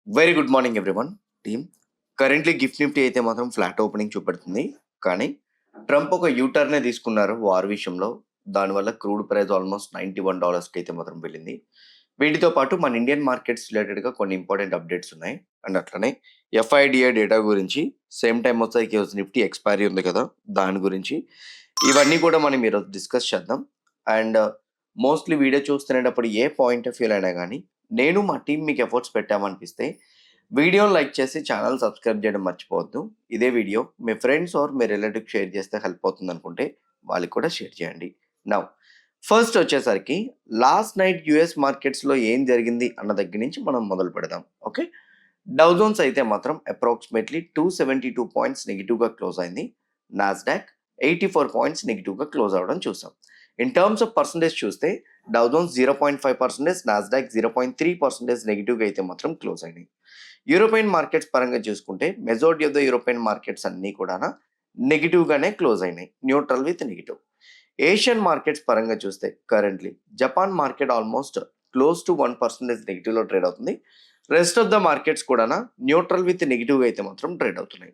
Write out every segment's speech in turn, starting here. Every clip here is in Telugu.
Very good morning everyone team. Currently gift Nifty అయితే మాత్రం ఫ్లాట్ ఓపెనింగ్ చూపెడుతుంది. కానీ ట్రంప్ ఒక యూటర్నే తీసుకున్నారు వార్ విషయంలో. దానివల్ల క్రూడ్ ప్రైస్ ఆల్మోస్ట్ $91కి అయితే మాత్రం వెళ్ళింది. వీటితో పాటు మన ఇండియన్ మార్కెట్స్ రిలేటెడ్గా కొన్ని ఇంపార్టెంట్ అప్డేట్స్ ఉన్నాయి. అండ్ అట్లనే ఎఫ్ఐడిఐ డేటా గురించి, సేమ్ టైం వచ్చేసరికి ఈరోజు నిఫ్టీ ఎక్స్పైరీ ఉంది కదా, దాని గురించి ఇవన్నీ కూడా మనం ఈరోజు డిస్కస్ చేద్దాం. అండ్ మోస్ట్లీ వీడియో చూస్తునేటప్పుడు ఏ పాయింట్ ఆఫ్ వ్యూలో అయినా కానీ నేను మా టీం మీకు ఎఫర్ట్స్ పెట్టామనిపిస్తే వీడియోని లైక్ చేసి ఛానల్ సబ్స్క్రైబ్ చేయడం మర్చిపోవద్దు. ఇదే వీడియో మీ ఫ్రెండ్స్ ఆర్ మీ రిలేటివ్ షేర్ చేస్తే హెల్ప్ అవుతుంది అనుకుంటే వాళ్ళకి కూడా షేర్ చేయండి. నౌ ఫస్ట్ వచ్చేసరికి లాస్ట్ నైట్ యుఎస్ మార్కెట్స్లో ఏం జరిగింది అన్న దగ్గర నుంచి మనం మొదలు పెడదాం. ఓకే, డౌ జోన్స్ అయితే మాత్రం అప్రాక్సిమేట్లీ 272 పాయింట్స్ నెగిటివ్గా క్లోజ్ అయింది. నాస్డాక్ 84 పాయింట్స్ నెగిటివ్గా క్లోజ్ అవ్వడం చూసాం. ఇన్ టర్మ్స్ ఆఫ్ పర్సంటేజ్ చూస్తే డౌ జోన్స్ 0.5%, నాస్డాక్ 0.3% నెగిటివ్గా అయితే మాత్రం క్లోజ్ అయినాయి. యూరోపియన్ మార్కెట్స్ పరంగా చూసుకుంటే majority of the European markets అన్నీ కూడా నెగిటివ్గానే క్లోజ్ అయినాయి, neutral with negative. Asian markets పరంగా చూస్తే currently Japan market almost close to 1% నెగిటివ్లో ట్రేడ్ అవుతుంది. రెస్ట్ ఆఫ్ ద మార్కెట్స్ కూడా న్యూట్రల్ విత్ నెగిటివ్గా అయితే మాత్రం ట్రేడ్ అవుతున్నాయి.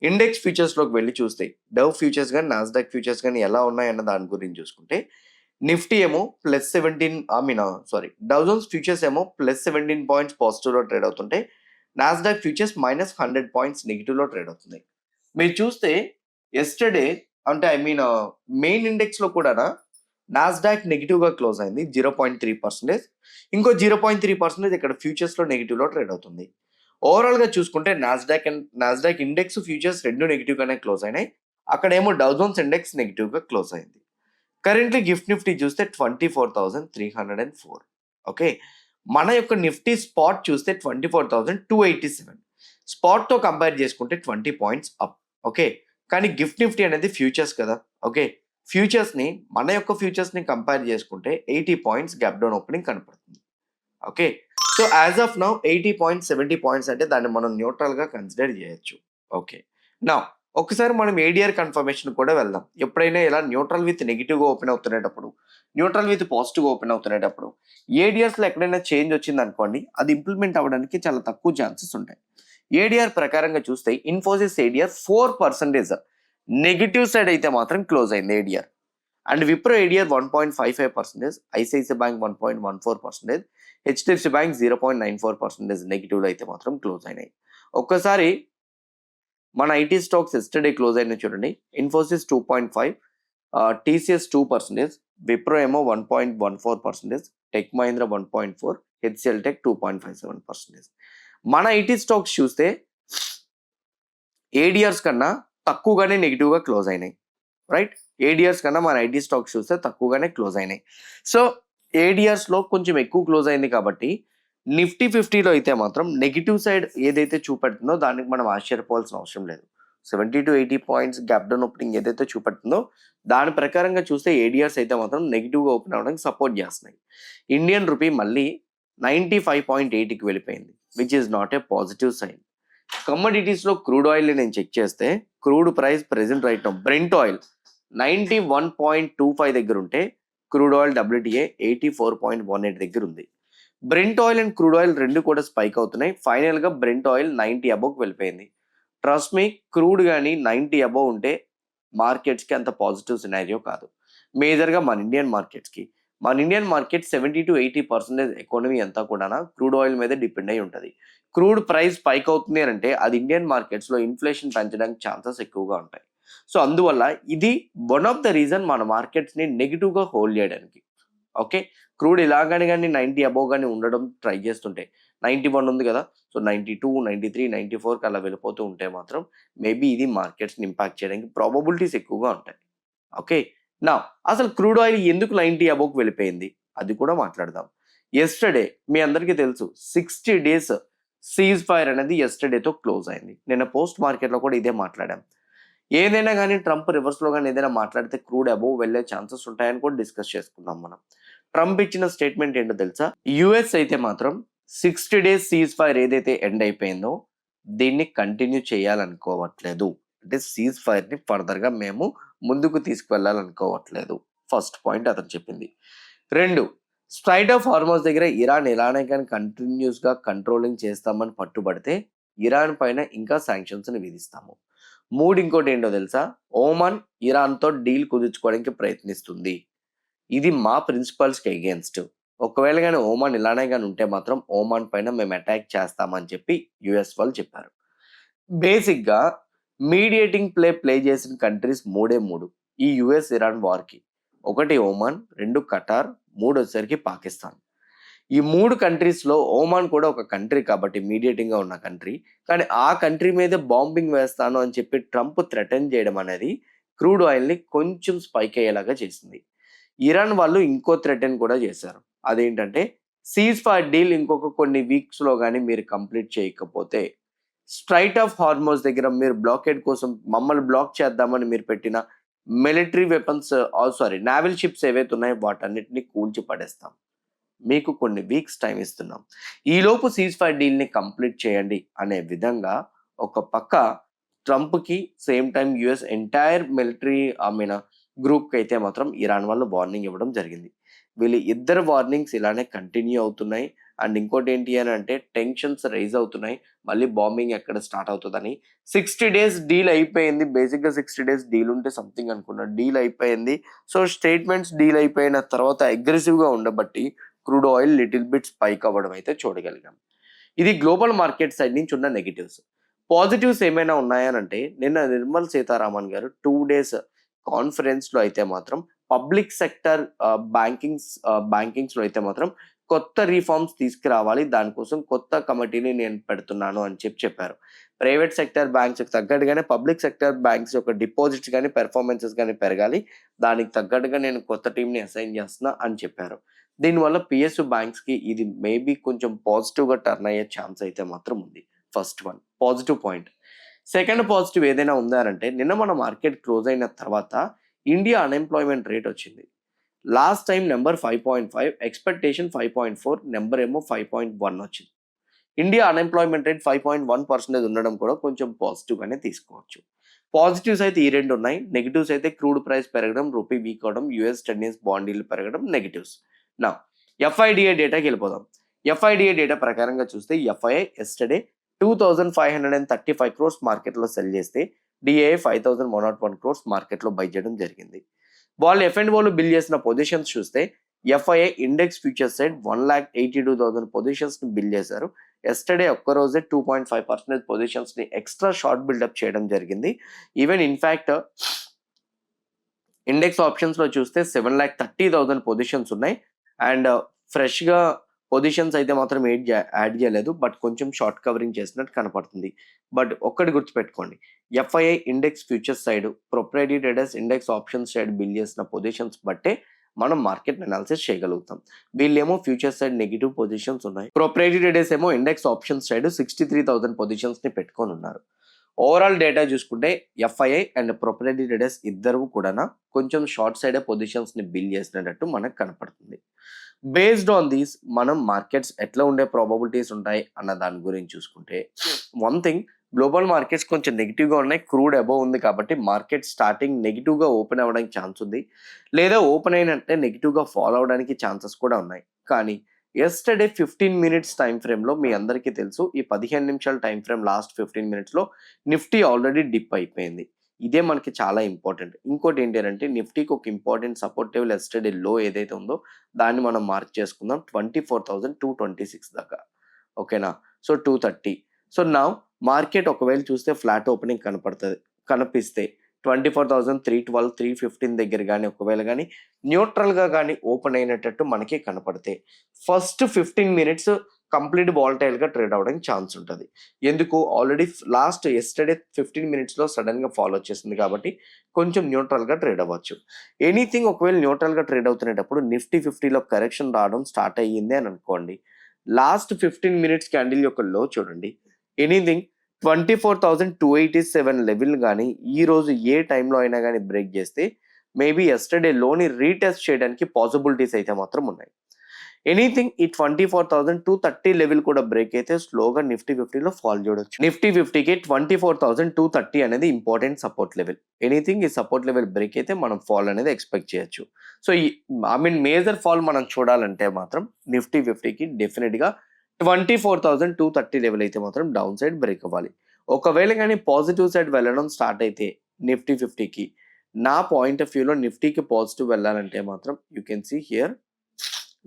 ఇండెక్స్ ఫ్యూచర్స్లోకి వెళ్ళి చూస్తే డవ్ ఫ్యూచర్స్ కానీ నాస్డాక్ ఫ్యూచర్స్ కానీ ఎలా ఉన్నాయన్న దాని గురించి చూసుకుంటే నిఫ్టీ ఏమో +17 డవ్ జోన్స్ ఫ్యూచర్స్ ఏమో +17 పాయింట్స్ పాజిటివ్లో ట్రేడ్ అవుతుంటే నాస్డాక్ ఫ్యూచర్స్ -100 పాయింట్స్ నెగిటివ్లో ట్రేడ్ అవుతుంది. మీరు చూస్తే ఎస్టర్డే అంటే మెయిన్ ఇండెక్స్లో కూడా నాస్డాక్ నెగిటివ్గా క్లోజ్ అయింది 0.3%. ఇంకో 0.3% ఇక్కడ ఫ్యూచర్స్లో నెగిటివ్లో ట్రేడ్ అవుతుంది. ఓవరాల్గా చూసుకుంటే నాస్డాక్ ఇండెక్స్ ఫ్యూచర్స్ రెండు నెగిటివ్గానే క్లోజ్ అయినాయి. అక్కడేమో డౌ జోన్స్ ఇండెక్స్ నెగిటివ్గా క్లోజ్ అయింది. కరెంట్లీ గిఫ్ట్ నిఫ్టీ చూస్తే 24,304. ఓకే, మన యొక్క నిఫ్టీ స్పాట్ చూస్తే 24,287. స్పాట్తో కంపేర్ చేసుకుంటే 20 పాయింట్స్ అప్. ఓకే, కానీ గిఫ్ట్ నిఫ్టీ అనేది ఫ్యూచర్స్ కదా. ఓకే, ఫ్యూచర్స్ని మన యొక్క ఫ్యూచర్స్ని కంపేర్ చేసుకుంటే 80 పాయింట్స్ గ్యాప్ డౌన్ ఓపెనింగ్ కనపడుతుంది. Okay, so as of now 80 points 70 points అంటే దాన్ని మనం న్యూట్రల్గా కన్సిడర్ చేయొచ్చు. ఓకే, నా ఒకసారి మనం ఏడిఆర్ కన్ఫర్మేషన్ కూడా వెళ్దాం. ఎప్పుడైనా ఇలా న్యూట్రల్ విత్ నెగిటివ్గా ఓపెన్ అవుతున్నప్పుడు, న్యూట్రల్ విత్ పాజిటివ్గా ఓపెన్ అవుతున్నప్పుడు ఏడిఆర్స్లో ఎక్కడైనా చేంజ్ వచ్చింది అనుకోండి, అది ఇంప్లిమెంట్ అవ్వడానికి చాలా తక్కువ ఛాన్సెస్ ఉంటాయి. ఏడిఆర్ ప్రకారంగా చూస్తే ఇన్ఫోసిస్ ఏడిఆర్ 4% నెగిటివ్ సైడ్ అయితే మాత్రం క్లోజ్ అయింది ADR. And Wipro ADR 1.55%, ICICI bank 1.14%, HDFC bank 0.94% నెగిటివ్లో అయితే మాత్రం క్లోజ్ అయినాయి. ఒక్కసారి మన ఐటీ స్టాక్స్ ఎస్టర్డే క్లోజ్ అయినా చూడండి. ఇన్ఫోసిస్ 2.5, టీసీఎస్ 2%, విప్రో ఏమో 1.14%, టెక్ మహీంద్రా 1.4, హెచ్సిఎల్ టెక్ 2.57%. మన ఐటీ స్టాక్స్ చూస్తే ఏడిఆర్స్ కన్నా తక్కువగానే నెగిటివ్గా క్లోజ్ అయినాయి. రైట్, ఏడిఆర్స్ కన్నా మన ఐటీ స్టాక్స్ చూస్తే తక్కువగానే క్లోజ్ అయినాయి. సో ఏడిఆర్స్లో కొంచెం ఎక్కువ క్లోజ్ అయింది కాబట్టి నిఫ్టీ 50లో అయితే మాత్రం నెగిటివ్ సైడ్ ఏదైతే చూపెడుతుందో దానికి మనం ఆశ్చర్యపోవాల్సిన అవసరం లేదు. 70 to 80 points gap down opening ఏదైతే చూపెడుతుందో దాని ప్రకారంగా చూస్తే ఏడిఆర్స్ అయితే మాత్రం నెగిటివ్గా ఓపెన్ అవ్వడానికి సపోర్ట్ చేస్తున్నాయి. ఇండియన్ రూపీ మళ్ళీ 95.8కి వెళ్ళిపోయింది, which is not a positive sign. కమోడిటీస్లో క్రూడ్ ఆయిల్ నేను చెక్ చేస్తే crude price present right now Brent oil 91.25 దగ్గర ఉంటే క్రూడ్ ఆయిల్ WTI 84.18 దగ్గర ఉంది. Brent oil and crude oil రెండు కూడా స్పైక్ అవుతున్నాయి. ఫైనల్గా బ్రెంట్ ఆయిల్ 90 అబోవ్కి వెళ్ళిపోయింది. ట్రస్ట్ మీ, క్రూడ్ కానీ 90 అబోవ్ ఉంటే మార్కెట్స్కి అంత పాజిటివ్ సినారియో కాదు. మేజర్గా మన ఇండియన్ మార్కెట్ 70 to 80% ఎకానమీ అంతా కూడా క్రూడ్ ఆయిల్ మీద డిపెండ్ అయి ఉంటుంది. క్రూడ్ ప్రైస్ స్పైక్ అవుతుంది అని అంటే అది ఇండియన్ మార్కెట్స్లో ఇన్ఫ్లేషన్ పెంచడానికి ఛాన్సెస్ ఎక్కువగా ఉంటాయి. సో అందువల్ల ఇది వన్ ఆఫ్ ద రీజన్ మన మార్కెట్స్ని నెగిటివ్గా హోల్డ్ చేయడానికి. ఓకే, క్రూడ్ ఇలాగని కానీ 90 అబోవ్ కానీ ఉండడం ట్రై చేస్తుంటే 91 ఉంది కదా, సో 92, 93, 94కి అలా వెళ్ళిపోతూ ఉంటే మాత్రం మేబీ ఇది మార్కెట్స్ని ఇంపాక్ట్ చేయడానికి ప్రాబబిలిటీస్ ఎక్కువగా ఉంటాయి. ఓకే, నా అసలు క్రూడ్ ఆయిల్ ఎందుకు 90 అబోవ్కి వెళ్ళిపోయింది అది కూడా మాట్లాడదాం. ఎస్టర్డే మీ అందరికీ తెలుసు 60 days సీజ్ ఫైర్ అనేది ఎస్టర్డేతో క్లోజ్ అయింది. నిన్న పోస్ట్ మార్కెట్లో కూడా ఇదే మాట్లాడాం. ఏదైనా కానీ ట్రంప్ రివర్స్లో కానీ ఏదైనా మాట్లాడితే క్రూడ్ అబోవ్ వెళ్ళే ఛాన్సెస్ ఉంటాయని కూడా డిస్కస్ చేసుకున్నాం మనం. ట్రంప్ ఇచ్చిన స్టేట్మెంట్ ఏంటో తెలుసా? యుఎస్ అయితే మాత్రం 60 days సీజ్ ఫైర్ ఏదైతే ఎండ్ అయిపోయిందో దీన్ని కంటిన్యూ చేయాలనుకోవట్లేదు. అంటే సీజ్ ఫైర్ని ఫర్దర్గా మేము ముందుకు తీసుకువెళ్ళాలనుకోవట్లేదు. ఫస్ట్ పాయింట్ అతను చెప్పింది. 2, స్ట్రైట్ ఆఫ్ హార్మోస్ దగ్గర ఇరాన్ ఎలానే కానీ కంటిన్యూస్గా కంట్రోలింగ్ చేస్తామని పట్టుబడితే ఇరాన్ పైన ఇంకా శాంక్షన్స్ని విధిస్తాము. ఇంకోటి ఏంటో తెలుసా, ఓమాన్ ఇరాన్తో డీల్ కుదుర్చుకోవడానికి ప్రయత్నిస్తుంది. ఇది మా ప్రిన్సిపల్స్కి అగేన్స్ట్. ఒకవేళ కానీ ఓమాన్ ఇలానే కానీ ఉంటే మాత్రం ఓమాన్ పైన మేము అటాక్ చేస్తామని చెప్పి యుఎస్ వాళ్ళు చెప్పారు. బేసిక్గా మీడియేటింగ్ ప్లే చేసిన కంట్రీస్ మూడు ఈ యుఎస్ ఇరాన్ వార్కి. ఒకటి ఓమాన్, 2 ఖటార్, 3 వచ్చేసరికి పాకిస్తాన్. ఈ 3 కంట్రీస్లో ఓమాన్ కూడా ఒక కంట్రీ కాబట్టి మీడియేటింగ్గా ఉన్న కంట్రీ. కానీ ఆ కంట్రీ మీదే బాంబింగ్ వేస్తాను అని చెప్పి ట్రంప్ థ్రెటన్ చేయడం అనేది క్రూడ్ ఆయిల్ని కొంచెం స్పైక్ అయ్యేలాగా చేసింది. ఇరాన్ వాళ్ళు ఇంకో థ్రెటన్ కూడా చేశారు. అదేంటంటే సీజ్ ఫైర్ డీల్ ఇంకొక కొన్ని వీక్స్లో కానీ మీరు కంప్లీట్ చేయకపోతే స్ట్రైట్ ఆఫ్ హార్మోస్ దగ్గర మీరు బ్లాకేడ్ కోసం మమ్మల్ని బ్లాక్ చేద్దామని మీరు పెట్టిన మిలిటరీ వెపన్స్ నావల్ షిప్స్ ఏవైతే ఉన్నాయో వాటన్నిటిని కూల్చి పడేస్తాం. మీకు కొన్ని వీక్స్ టైం ఇస్తున్నాం. ఈలోపు సీజ్ ఫైర్ డీల్ని కంప్లీట్ చేయండి అనే విధంగా ఒక పక్క ట్రంప్కి same time US entire military గ్రూప్కి అయితే మాత్రం ఇరాన్ వాళ్ళు వార్నింగ్ ఇవ్వడం జరిగింది. వీళ్ళు ఇద్దరు వార్నింగ్స్ ఇలానే కంటిన్యూ అవుతున్నాయి. అండ్ ఇంకోటి ఏంటి అని అంటే టెన్షన్స్ రైజ్ అవుతున్నాయి. మళ్ళీ బాంబింగ్ ఎక్కడ స్టార్ట్ అవుతుందని. 60 డేస్ డీల్ అయిపోయింది. బేసిక్గా 60 డేస్ డీల్ ఉంటే సంథింగ్ అనుకున్నా, డీల్ అయిపోయింది. సో స్టేట్మెంట్స్ డీల్ అయిపోయిన తర్వాత అగ్రెసివ్గా ఉండబట్టి crude oil little bit spike అవ్వడం అయితే చూడగలిగాం. ఇది గ్లోబల్ మార్కెట్ సైడ్ నుంచి ఉన్న నెగిటివ్స్. పాజిటివ్స్ ఏమైనా ఉన్నాయనంటే నిన్న నిర్మల్ సీతారామన్ గారు 2 డేస్ కాన్ఫరెన్స్లో అయితే మాత్రం పబ్లిక్ సెక్టర్ బ్యాంకింగ్స్లో అయితే మాత్రం కొత్త రీఫార్మ్స్ తీసుకురావాలి, దానికోసం కొత్త కమిటీని నేను పెడుతున్నాను అని చెప్పారు. ప్రైవేట్ సెక్టర్ బ్యాంక్స్కి తగ్గట్టుగానే పబ్లిక్ సెక్టర్ బ్యాంక్స్ యొక్క డిపాజిట్స్ కానీ పెర్ఫార్మెన్సెస్ కానీ పెరగాలి, దానికి తగ్గట్టుగా నేను కొత్త టీంని అసైన్ చేస్తున్నా అని చెప్పారు. దీనివల్ల పిఎస్యు బ్యాంక్స్కి ఇది మేబీ కొంచెం పాజిటివ్గా టర్న్ అయ్యే ఛాన్స్ అయితే మాత్రం ఉంది. First one positive point. Second positive ఏదైనా ఉందారంటే నిన్న మన మార్కెట్ క్లోజ్ అయిన తర్వాత ఇండియా అన్ఎంప్లాయ్మెంట్ రేట్ వచ్చింది. Last time number 5.5, expectation 5.4, number ఏమో 5.1 వచ్చింది. ఇండియా అన్ఎంప్లాయ్మెంట్ రేట్ 5.1% ఉండడం కూడా కొంచెం పాజిటివ్గానే తీసుకోవచ్చు. పాజిటివ్స్ అయితే ఈ రెండు ఉన్నాయి. నెగిటివ్స్ అయితే క్రూడ్ ప్రైస్ పెరగడం, రూపీ వీక్ అవడం, యూఎస్ 10 years బాండ్ డీల్ పెరగడం నెగిటివ్స్. నా ఎఫ్ఐడిఏ డేటాకి వెళ్ళిపోదాం. ఎఫ్ఐడిఏ డేటా ప్రకారంగా చూస్తే ఎఫ్ఐఐ ఎస్టర్డే 2535 crores మార్కెట్లో సెల్ చేస్తే డిఏఐ 5101 crores మార్కెట్లో బై చేయడం జరిగింది. వాళ్ళు ఎఫ్ఎండ్ఓలు బిల్ చేసిన పొజిషన్స్ చూస్తే ఎఫ్ఐఐ ఇండెక్స్ ఫ్యూచర్స్ సైడ్ 1,82,000 పొజిషన్స్ని బిల్ చేశారు. ఎస్టర్డే ఒక్కరోజే 2.5% పొజిషన్స్ని ఎక్స్ట్రా షార్ట్ బిల్డప్ చేయడం జరిగింది. ఈవెన్ ఇన్ఫ్యాక్ట్ ఇండెక్స్ ఆప్షన్స్లో చూస్తే 7,30,000 పొజిషన్స్ ఉన్నాయి. అండ్ ఫ్రెష్గా పొజిషన్స్ అయితే మాత్రం యాడ్ చేయలేదు, బట్ కొంచెం షార్ట్ కవరింగ్ చేసినట్టు కనపడుతుంది. బట్ ఒక్కటి గుర్తుపెట్టుకోండి, FII index futures side, proprietary traders index options side bill చేసిన పొజిషన్స్ బట్టే మనం మార్కెట్ అనాలిసిస్ చేయగలుగుతాం. వీళ్ళేమో ఫ్యూచర్స్ సైడ్ నెగిటివ్ పొజిషన్స్ ఉన్నాయి, ప్రొప్రైటరీ ట్రేడర్స్ ఏమో ఇండెక్స్ ఆప్షన్స్ సైడ్ 63,000 పొజిషన్స్ని పెట్టుకొని ఉన్నారు. ఓవరాల్ డేటా చూసుకుంటే ఎఫ్ఐఐ అండ్ ప్రొప్రైటరీ ట్రేడర్స్ ఇద్దరు కూడా కొంచెం షార్ట్ సైడే పొజిషన్స్ని బిల్ చేసినట్టు మనకు కనపడుతుంది. బేస్డ్ ఆన్ దీస్ మనం మార్కెట్స్ ఎట్లా ఉండే ప్రాబబిలిటీస్ ఉంటాయి అన్న దాని గురించి చూసుకుంటే, వన్ థింగ్, గ్లోబల్ మార్కెట్స్ కొంచెం నెగిటివ్గా ఉన్నాయి. క్రూడ్ అబోవ్ ఉంది కాబట్టి మార్కెట్ స్టార్టింగ్ నెగిటివ్గా ఓపెన్ అవ్వడానికి ఛాన్స్ ఉంది, లేదా ఓపెన్ అయినట్టే నెగిటివ్గా ఫాలో అవడానికి ఛాన్సెస్ కూడా ఉన్నాయి. కానీ ఎస్టర్డే 15 minutes టైం ఫ్రేమ్లో మీ అందరికీ తెలుసు, ఈ 15 నిమిషాల టైం ఫ్రేమ్ లాస్ట్ 15 minutesలో నిఫ్టీ ఆల్రెడీ డిప్ అయిపోయింది. ఇదే మనకి చాలా ఇంపార్టెంట్. ఇంకోటి ఏంటి అంటే నిఫ్టీకి ఒక ఇంపార్టెంట్ సపోర్ట్ లెవెల్ ఎస్టర్డే లో ఏదైతే ఉందో దాన్ని మనం మార్క్ చేసుకుందాం 24,226 దాకా. ఓకేనా? సో 230. సో నా మార్కెట్ ఒకవేళ చూస్తే ఫ్లాట్ ఓపెనింగ్ కనిపిస్తే 24,312, 315 దగ్గర కానీ ఒకవేళ కానీ న్యూట్రల్గా కానీ ఓపెన్ అయినట్టు మనకి కనపడితే ఫస్ట్ 15 minutes కంప్లీట్ వాలటైల్గా ట్రేడ్ అవ్వడానికి ఛాన్స్ ఉంటుంది. ఎందుకు? ఆల్రెడీ లాస్ట్ ఎస్టర్డే 15 minutesలో సడన్గా ఫాలో వచ్చేసింది కాబట్టి కొంచెం న్యూట్రల్గా ట్రేడ్ అవ్వచ్చు. ఎనీథింగ్ ఒకవేళ న్యూట్రల్గా ట్రేడ్ అవుతున్నప్పుడు నిఫ్టీ 50లో కరెక్షన్ రావడం స్టార్ట్ అయ్యింది అని అనుకోండి. లాస్ట్ 15 minutes క్యాండిల్ యొక్క లో చూడండి. ఎనీథింగ్ 24,287 లెవెల్ కానీ ఈరోజు ఏ టైంలో అయినా కానీ బ్రేక్ చేస్తే మేబీ ఎస్టర్డే లోని రీటెస్ట్ చేయడానికి పాసిబిలిటీస్ అయితే మాత్రం ఉన్నాయి. ఎనీథింగ్ ఈ 24,230 లెవెల్ కూడా బ్రేక్ అయితే స్లోగా నిఫ్టీ 50లో ఫాల్ చూడొచ్చు. నిఫ్టీ 50కి 24,230 అనేది ఇంపార్టెంట్ సపోర్ట్ లెవెల్. ఎనీథింగ్ ఈ సపోర్ట్ లెవెల్ బ్రేక్ అయితే మనం ఫాల్ అనేది ఎక్స్పెక్ట్ చేయొచ్చు. సో ఈ మేజర్ ఫాల్ మనం చూడాలంటే మాత్రం నిఫ్టీ 50కి డెఫినెట్గా 24,230 లెవెల్ అయితే మాత్రం డౌన్ సైడ్ బ్రేక్ అవ్వాలి. ఒకవేళ కానీ పాజిటివ్ సైడ్ వెళ్ళడం స్టార్ట్ అయితే నిఫ్టీ 50కి నా పాయింట్ ఆఫ్ వ్యూలో నిఫ్టీకి పాజిటివ్ వెళ్ళాలంటే మాత్రం you can see here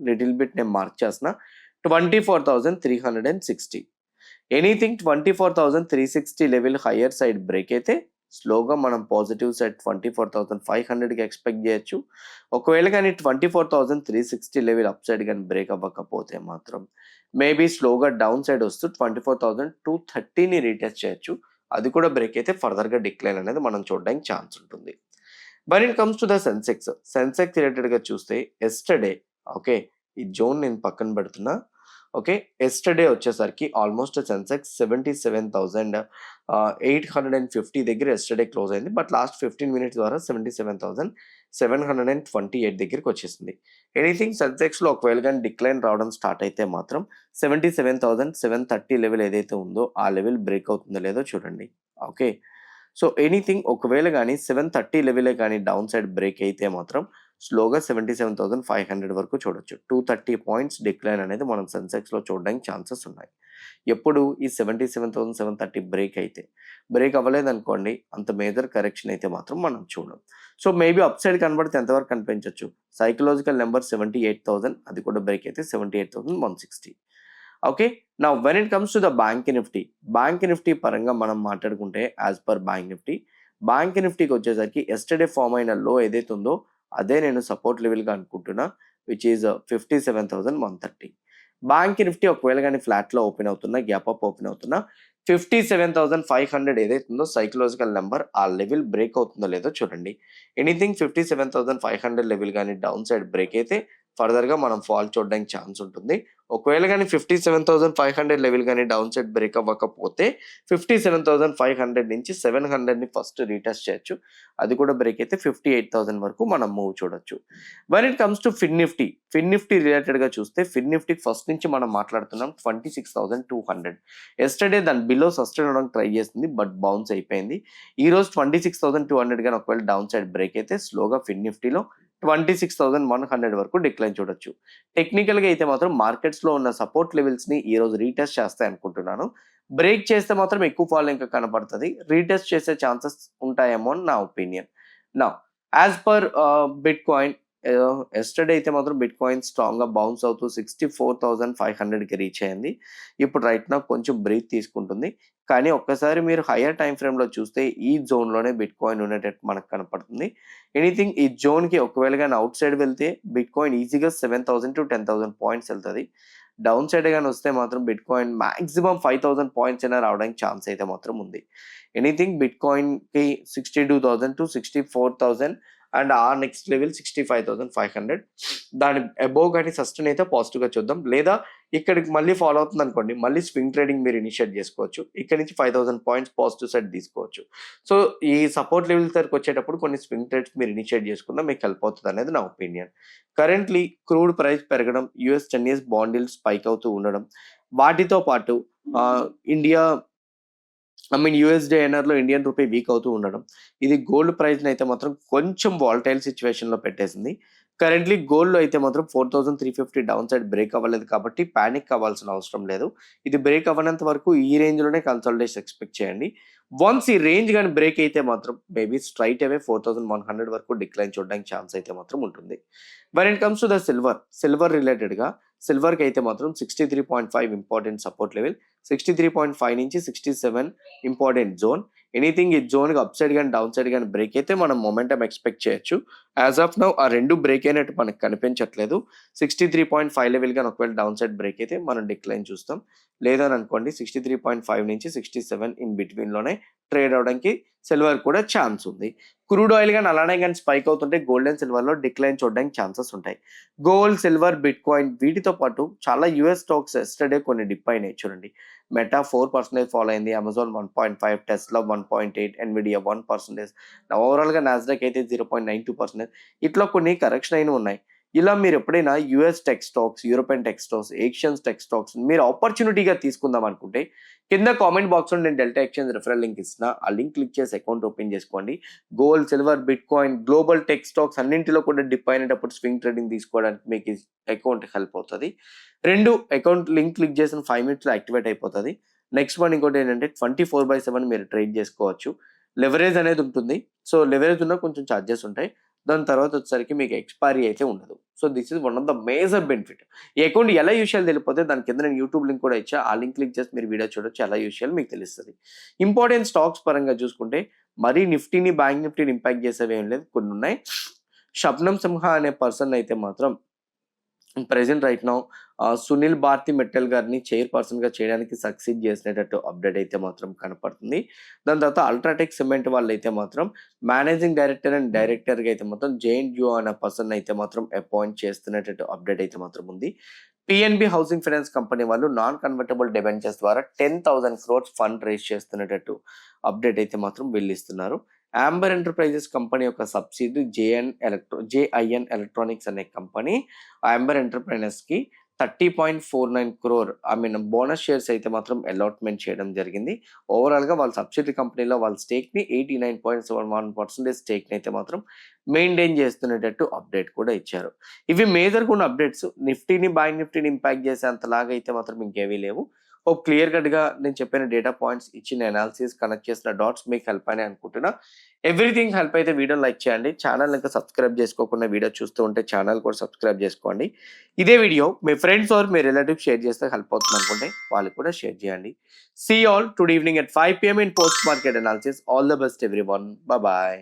little bit నేను మార్క్ చేసిన 24,360. Anything 24,360 level higher side break అయితే స్లోగా మనం పాజిటివ్ సైడ్ 24,500కి ఎక్స్పెక్ట్ చేయొచ్చు. ఒకవేళ కానీ 24,360 లెవెల్ అప్ సైడ్ కానీ బ్రేక్ అవ్వకపోతే మాత్రం మేబీ స్లోగా డౌన్ సైడ్ వస్తూ 24,230ని రీటెస్ట్ చేయొచ్చు. అది కూడా బ్రేక్ అయితే ఫర్దర్గా డిక్లైన్ అనేది మనం చూడడానికి ఛాన్స్ ఉంటుంది. But it comes to the Sensex రిలేటెడ్గా చూస్తే ఎస్టర్డే ఓకే ఈ జోన్ నేను పక్కన పెడుతున్నా. ఓకే ఎస్టర్డే వచ్చేసరికి ఆల్మోస్ట్ సెన్సెక్స్ 77,850 దగ్గర ఎస్టర్డే క్లోజ్ అయింది. బట్ లాస్ట్ 15 మినిట్స్ ద్వారా 77,728 దగ్గరికి వచ్చేసింది. ఎనీథింగ్ సెన్సెక్స్లో ఒకవేళ కానీ డిక్లైన్ రావడం స్టార్ట్ అయితే మాత్రం 77,730 లెవెల్ ఏదైతే ఉందో ఆ లెవెల్ బ్రేక్ అవుతుందో లేదో చూడండి. ఓకే సో ఎనీథింగ్ ఒకవేళ కానీ 730 లెవెలే కానీ డౌన్ సైడ్ బ్రేక్ అయితే మాత్రం స్లోగా 77,500 వరకు చూడొచ్చు. 230 పాయింట్స్ డిక్లైన్ అనేది మనం సెన్సెక్స్లో చూడడానికి ఛాన్సెస్ ఉన్నాయి. ఎప్పుడు ఈ 77,730 బ్రేక్ అవ్వలేదనుకోండి అంత మేజర్ కరెక్షన్ అయితే మాత్రం మనం చూడం. సో మేబీ అప్ సైడ్ కనబడితే ఎంతవరకు కనిపించవచ్చు. సైకలాజికల్ నెంబర్ 78,000 అది కూడా బ్రేక్ అయితే 78,160. ఓకే నా when it comes to the bank Nifty పరంగా మనం మాట్లాడుకుంటే యాజ్ పర్ బ్యాంక్ నిఫ్టీకి వచ్చేసరికి ఎస్టర్డే ఫామ్ అయిన లో ఏదైతే ఉందో అదే నేను సపోర్ట్ లెవెల్గా అనుకుంటున్నా విచ్ ఈజ్ 57,130. బ్యాంక్ నిఫ్టీ ఒకవేళ కానీ ఫ్లాట్లో ఓపెన్ అవుతున్నా గ్యాప్ అప్ ఓపెన్ అవుతున్నా 57,500 ఏదైతే ఉందో సైకలాజికల్ నెంబర్ ఆ లెవెల్ బ్రేక్ అవుతుందో లేదో చూడండి. ఎనీథింగ్ 57,500 లెవెల్ కానీ డౌన్ సైడ్ బ్రేక్ అయితే ఫర్దర్గా మనం ఫాల్ చూడడానికి ఛాన్స్ ఉంటుంది. ఒకవేళ కానీ 57,500 లెవెల్ కానీ డౌన్ సైడ్ బ్రేక్ అవ్వకపోతే 57,500 నుంచి 700ని ఫస్ట్ రీటెస్ట్ చేయొచ్చు. అది కూడా బ్రేక్ అయితే 58,000 వరకు మనం మూవ్ చూడొచ్చు. When it comes to fin Nifty రిలేటెడ్గా చూస్తే ఫిన్ నిఫ్టీకి ఫస్ట్ నుంచి మనం మాట్లాడుతున్నాం 26,200. ఎస్టర్డే దాని బిలో సస్టైన్ అవడానికి ట్రై చేస్తుంది బట్ బౌన్స్ అయిపోయింది. ఈరోజు 26,200 కానీ ఒకవేళ డౌన్ సైడ్ బ్రేక్ అయితే స్లోగా ఫిన్ నిఫ్టీలో 26,100 వరకు డిక్లైన్ చూడొచ్చు. టెక్నికల్గా అయితే మాత్రం మార్కెట్స్లో ఉన్న సపోర్ట్ లెవెల్స్ని ఈరోజు రీటెస్ట్ చేస్తాయి అనుకుంటున్నాను. బ్రేక్ చేస్తే మాత్రం ఎక్కువ ఫాల్ ఇంకా కనపడుతుంది. రీటెస్ట్ చేసే ఛాన్సెస్ ఉంటాయేమో అని నా ఒపీనియన్. నా as per bit coin yesterday అయితే మాత్రం బిట్ కాయిన్ స్ట్రాంగ్గా బౌన్స్ అవుతూ 64,500కి రీచ్ అయింది. ఇప్పుడు రైట్ నా కొంచెం బ్రేక్ తీసుకుంటుంది. కానీ ఒక్కసారి మీరు హయ్యర్ టైం ఫ్రేమ్లో చూస్తే ఈ జోన్లోనే బిట్ కాయిన్ ఉండేటట్టు మనకు కనపడుతుంది. ఎనీథింగ్ ఈ జోన్కి ఒకవేళ కానీ అవుట్ సైడ్ వెళ్తే బిట్ కాయిన్ ఈజీగా 7,000 to 10,000 పాయింట్స్ వెళ్తుంది. డౌన్ సైడ్ కానీ వస్తే మాత్రం బిట్ కాయిన్ మాక్సిమం 5,000 పాయింట్స్ అయినా రావడానికి ఛాన్స్ అయితే మాత్రం ఉంది. ఎనీథింగ్ బిట్ కాయిన్కి 62,000 to 64,000 అండ్ ఆ నెక్స్ట్ లెవెల్ 65,500 దాని అబోవ్ కానీ సస్టైన్ అయితే పాజిటివ్గా చూద్దాం. లేదా ఇక్కడికి మళ్ళీ ఫాలో అవుతుంది అనుకోండి మళ్ళీ స్వింగ్ ట్రేడింగ్ మీరు ఇనిషియేట్ చేసుకోవచ్చు. ఇక్కడ నుంచి 5,000 పాయింట్స్ పాజిటివ్ సైడ్ తీసుకోవచ్చు. సో ఈ సపోర్ట్ లెవెల్స్ దగ్గరకు వచ్చేటప్పుడు కొన్ని స్వింగ్ ట్రేడ్స్ మీరు ఇనిషియేట్ చేసుకున్నా మీకు హెల్ప్ అవుతుంది అనేది నా ఒపీనియన్. కరెంట్లీ క్రూడ్ ప్రైస్ పెరగడం, US 10 years bond deals spike అవుతూ ఉండడం, వాటితో పాటు ఇండియా USD/INRలో ఇండియన్ రూపీ వీక్ అవుతూ ఉండడం, ఇది గోల్డ్ ప్రైస్ని అయితే మాత్రం కొంచెం వాలటైల్ సిచ్యువేషన్లో పెట్టేసింది. కరెంట్లీ గోల్డ్లో అయితే మాత్రం 4,350 డౌన్ సైడ్ బ్రేక్ అవ్వలేదు కాబట్టి ప్యానిక్ అవ్వాల్సిన అవసరం లేదు. ఇది బ్రేక్ అవ్వనంత వరకు ఈ రేంజ్లోనే కన్సల్టేషన్ ఎక్స్పెక్ట్ చేయండి. వన్స్ ఈ రేంజ్ కానీ బ్రేక్ అయితే మాత్రం మేబీ స్ట్రైట్ అవే 4,100 వరకు డిక్లైన్ చూడడానికి ఛాన్స్ అయితే మాత్రం ఉంటుంది. When it comes to the silver రిలేటెడ్గా సిల్వర్కి అయితే మాత్రం 63.5 ఇంపార్టెంట్ సపోర్ట్ లెవెల్, 63.5 నుంచి 67 ఇంపార్టెంట్ జోన్. ఎనీథింగ్ ఈ జోన్కి అప్ సైడ్ కానీ డౌన్ సైడ్ కానీ బ్రేక్ అయితే మనం మొమెంటం ఎక్స్పెక్ట్ చేయొచ్చు. యాజ్ ఆఫ్ నౌ ఆ రెండు బ్రేక్ అయినట్టు మనకు కనిపించట్లేదు. 63.5 లెవెల్ కానీ ఒకవేళ డౌన్ సైడ్ బ్రేక్ అయితే మనం డిక్లైన్ చూస్తాం. లేదని అనుకోండి 63.5 నుంచి 67 ఇన్ బిట్వీన్లోనే ట్రేడ్ అవడానికి సిల్వర్ కూడా ఛాన్స్ ఉంది. క్రూడ్ ఆయిల్ కానీ అలానే కానీ స్పైక్ అవుతుంటే గోల్డ్ అండ్ సిల్వర్లో డిక్లైన్ చూడడానికి ఛాన్సెస్ ఉంటాయి. గోల్డ్, సిల్వర్, బిట్ కాయిన్ వీటితో పాటు చాలా US స్టాక్స్ ఎస్టర్డే కొన్ని డిప్ అయినాయి చూడండి. మెటా 4% ఫాలో అయింది, అమెజాన్ 1.5, టెస్లా 1.8, ఎన్విడియా 1%, ఓవరాల్గా నాస్డాక్ అయితే 0.92%. ఇట్లా కొన్ని కరెక్షన్ అయిన ఉన్నాయి. ఇలా మీరు ఎప్పుడైనా US tech stocks, European tech stocks, Asians tech stocks మీరు ఆపర్చునిటీగా తీసుకుందాం అనుకుంటే కింద కామెంట్ బాక్స్లో నేను డెల్టా ఎక్స్చేంజ్ రిఫరల్ లింక్ ఇస్తున్నా. ఆ లింక్ క్లిక్ చేసి అకౌంట్ ఓపెన్ చేసుకోండి. Gold, silver, bit coin, global tech stocks అన్నింటిలో కూడా డిప్ అయినప్పుడు స్వింగ్ ట్రేడింగ్ తీసుకోవడానికి మీకు అకౌంట్ హెల్ప్ అవుతుంది. 2 అకౌంట్ లింక్ క్లిక్ చేసిన 5 మినిట్స్లో యాక్టివేట్ అయిపోతుంది. నెక్స్ట్ వన్ ఇంకోటి ఏంటంటే 24/7 మీరు ట్రేడ్ చేసుకోవచ్చు. లెవరేజ్ అనేది ఉంటుంది. సో లెవరేజ్ ఉన్న కొంచెం ఛార్జెస్ ఉంటాయి. దాని తర్వాత వచ్చేసరికి మీకు ఎక్స్పైరీ అయితే ఉండదు. So this is one of the major benefit. ఈ అకౌంట్ ఎలా యూజ్ చేయాలో తెలియకపోతే దాని కింద నేను యూట్యూబ్ లింక్ కూడా ఇచ్చా. ఆ లింక్ క్లిక్ చేసి మీరు వీడియో చూడొచ్చు. ఎలా యూజ్ చేయాలో మీకు తెలుస్తుంది. ఇంపార్టెంట్ స్టాక్స్ పరంగా చూసుకుంటే మరీ నిఫ్టీని, బ్యాంక్ నిఫ్టీని ఇంపాక్ట్ చేసేవి ఏం లేదు, కొన్ని ఉన్నాయి. షబ్నం సింహ అనే పర్సన్ అయితే మాత్రం present right now Sunil Bharti Mittal గారిని చైర్పర్సన్గా చేయడానికి సక్సీడ్ చేసినట్టు అప్డేట్ అయితే మాత్రం కనపడుతుంది. దాని తర్వాత అల్ట్రాటెక్ సిమెంట్ వాళ్ళు అయితే మాత్రం మేనేజింగ్ డైరెక్టర్ అండ్ డైరెక్టర్గా అయితే మాత్రం జేఎన్యూ అనే పర్సన్ అయితే మాత్రం అపాయింట్ చేస్తున్నట్టు అప్డేట్ అయితే మాత్రం ఉంది. పిఎన్బి హౌసింగ్ ఫైనాన్స్ కంపెనీ వాళ్ళు నాన్ కన్వర్టబుల్ డిబెంచర్స్ ద్వారా 10,000 crores ఫండ్ రేస్ చేస్తున్నట్టు అప్డేట్ అయితే మాత్రం వెళ్ళిస్తున్నారు. ఆంబర్ ఎంటర్ప్రైజెస్ కంపెనీ యొక్క సబ్సిడీ జేఐఎన్ ఎలక్ట్రానిక్స్ అనే కంపెనీ ఆంబర్ ఎంటర్ప్రైనర్స్కి 30.49 crore బోనస్ షేర్స్ అయితే మాత్రం అలాట్మెంట్ చేయడం జరిగింది. ఓవరాల్గా వాళ్ళ సబ్సిడీ కంపెనీలో వాళ్ళ స్టేక్ని 89.71% స్టేక్ని అయితే మాత్రం మెయింటైన్ చేస్తున్నట్టు అప్డేట్ కూడా ఇచ్చారు. ఇవి మేజర్గా ఉన్న అప్డేట్స్. నిఫ్టీని, బ్యాంక్ నిఫ్టీని ఇంపాక్ట్ చేసేంతలాగా అయితే మాత్రం ఇంకేమీ లేవు. హోప్ క్లియర్ కట్గా నేను చెప్పిన డేటా పాయింట్స్, ఇచ్చిన అనాలిసిస్, కనెక్ట్ చేసిన డాట్స్ మీకు హెల్ప్ అని అనుకుంటున్నా. ఎవ్రీథింగ్ హెల్ప్ అయితే వీడియో లైక్ చేయండి. ఛానల్ ఇంకా సబ్స్క్రైబ్ చేసుకోకుండా వీడియో చూస్తూ ఉంటే ఛానల్ కూడా సబ్స్క్రైబ్ చేసుకోండి. ఇదే వీడియో మీ ఫ్రెండ్స్ ఆర్ మీ రిలేటివ్స్ షేర్ చేస్తే హెల్ప్ అవుతుంది అనుకుంటే వాళ్ళు కూడా షేర్ చేయండి. See all today evening at 5 PM in post market analysis. All the best everyone. Bye bye.